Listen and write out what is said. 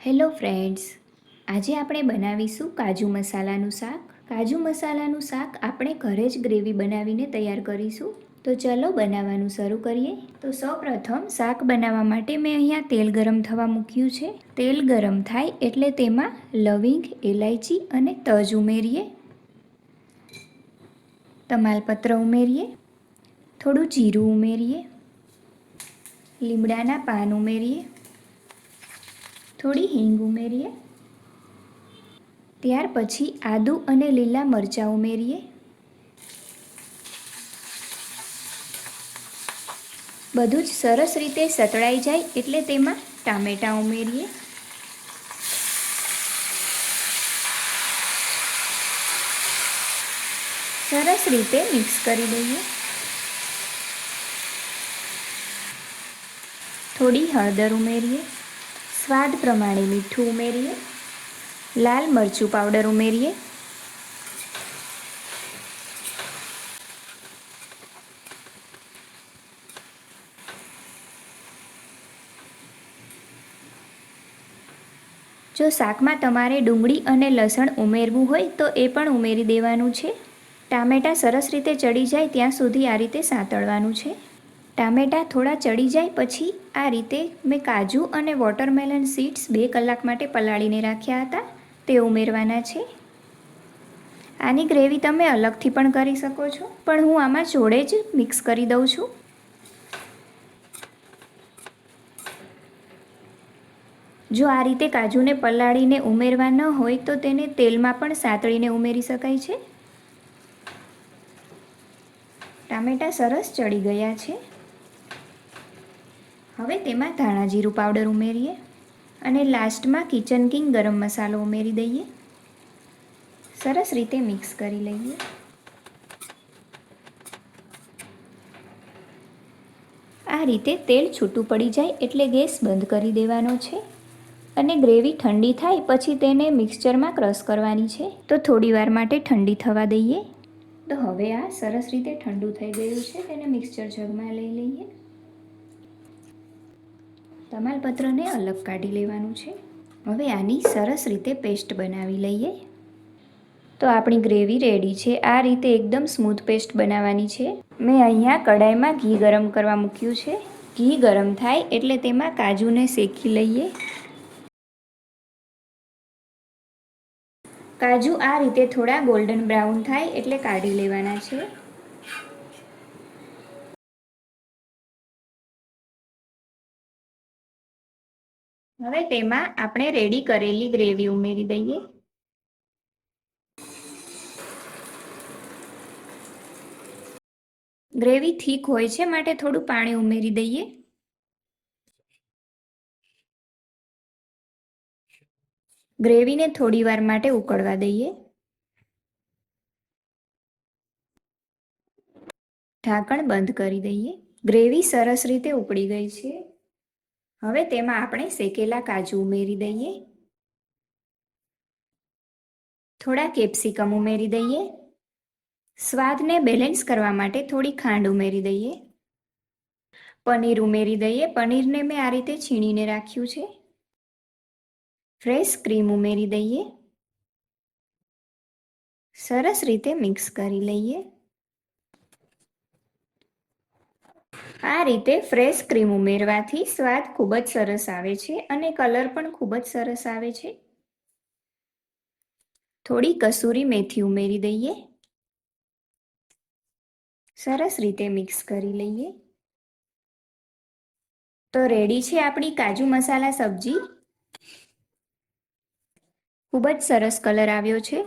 Hello friends, આજે આપણે બનાવીશું કાજુ મસાલાનું શાક. કાજુ મસાલાનું શાક આપણે ઘરે જ ગ્રેવી બનાવીને તૈયાર કરીશું. તો ચલો બનાવવાનું શરૂ કરીએ. તો સૌપ્રથમ શાક બનાવવા માટે મેં અહીંયા તેલ ગરમ થવા મૂક્યું છે. તેલ ગરમ થાય એટલે તેમાં લવિંગ, ઇલાયચી અને તજ ઉમેરીએ. તમાલપત્ર ઉમેરીએ. થોડું જીરું ઉમેરીએ. લીમડાના પાન ઉમેરીએ. થોડી હિંગ ઉમેરીએ. ત્યાર પછી આદું અને લીલા મરચાં ઉમેરીએ. બધું જ સરસ રીતે સતળાઈ જાય એટલે તેમાં ટામેટાં ઉમેરીએ. સરસ રીતે મિક્સ કરી દઈએ. થોડી હળદર ઉમેરીએ. સ્વાદ પ્રમાણે મીઠું ઉમેરીએ. લાલ મરચું પાવડર ઉમેરીએ. જો શાકમાં તમારે ડુંગળી અને લસણ ઉમેરવું હોય તો એ પણ ઉમેરી દેવાનું છે. ટામેટાં સરસ રીતે ચડી જાય ત્યાં સુધી આ રીતે સાંતળવાનું છે. ટામેટાં થોડા ચડી જાય પછી આ રીતે મેં કાજુ અને વોટરમેલન સીડ્સ 2 કલાક માટે પલાળીને રાખ્યા હતા તે ઉમેરવાના છે. આની ગ્રેવી તમે અલગથી પણ કરી શકો છો, પણ હું આમાં જોડે જ મિક્સ કરી દઉં છું. જો આ રીતે કાજુને પલાળીને ઉમેરવા ન હોય તો તેને તેલમાં પણ સાતળીને ઉમેરી શકાય છે. ટામેટાં સરસ ચડી ગયા છે. હવે તેમાં ધાણા જીરું પાવડર ઉમેરીએ અને લાસ્ટમાં કિચન કિંગ ગરમ મસાલો ઉમેરી દઈએ. સરસ રીતે મિક્સ કરી લઈએ. આ રીતે તેલ છૂટું પડી જાય એટલે ગેસ બંધ કરી દેવાનો છે અને ગ્રેવી ઠંડી થાય પછી તેને મિક્સચરમાં ક્રશ કરવાની છે. તો થોડી વાર માટે ઠંડી થવા દઈએ. તો હવે આ સરસ રીતે ઠંડુ થઈ ગયું છે. તેને મિક્સચર જગમાં લઈ લઈએ. તમાલપત્રને અલગ કાઢી લેવાનું છે. હવે આની સરસ રીતે પેસ્ટ બનાવી લઈએ. તો આપણી ગ્રેવી રેડી છે. આ રીતે એકદમ સ્મૂથ પેસ્ટ બનાવવાની છે. મેં અહીંયા કડાઈમાં ઘી ગરમ કરવા મૂક્યું છે. ઘી ગરમ થાય એટલે તેમાં કાજુને શેકી લઈએ. કાજુ આ રીતે થોડા ગોલ્ડન બ્રાઉન થાય એટલે કાઢી લેવાના છે. હવે તેમાં આપણે રેડી કરેલી ગ્રેવી ઉમેરી દઈએ. ગ્રેવી થીક હોય છે માટે થોડું પાણી ઉમેરી દઈએ. ગ્રેવીને થોડી વાર માટે ઉકળવા દઈએ. ઢાંકણ બંધ કરી દઈએ. ગ્રેવી સરસ રીતે ઉકળી ગઈ છે. હવે તેમાં આપણે શેકેલા કાજુ ઉમેરી દઈએ. થોડા કેપ્સિકમ ઉમેરી દઈએ. સ્વાદને બેલેન્સ કરવા માટે થોડી ખાંડ ઉમેરી દઈએ. પનીર ઉમેરી દઈએ. પનીરને મેં આ રીતે છીણીને રાખ્યું છે. ફ્રેશ ક્રીમ ઉમેરી દઈએ. સરસ રીતે મિક્સ કરી લઈએ. આ રીતે ફ્રેશ ક્રીમ ઉમેરવાથી સ્વાદ ખૂબ જ સરસ આવે છે અને કલર પણ ખૂબ જ સરસ આવે છે. થોડી કસૂરી મેથી ઉમેરી દઈએ. સરસ રીતે મિક્સ કરી લઈએ. તો રેડી છે આપણી કાજુ મસાલા સબ્જી. ખૂબ જ સરસ કલર આવ્યો છે.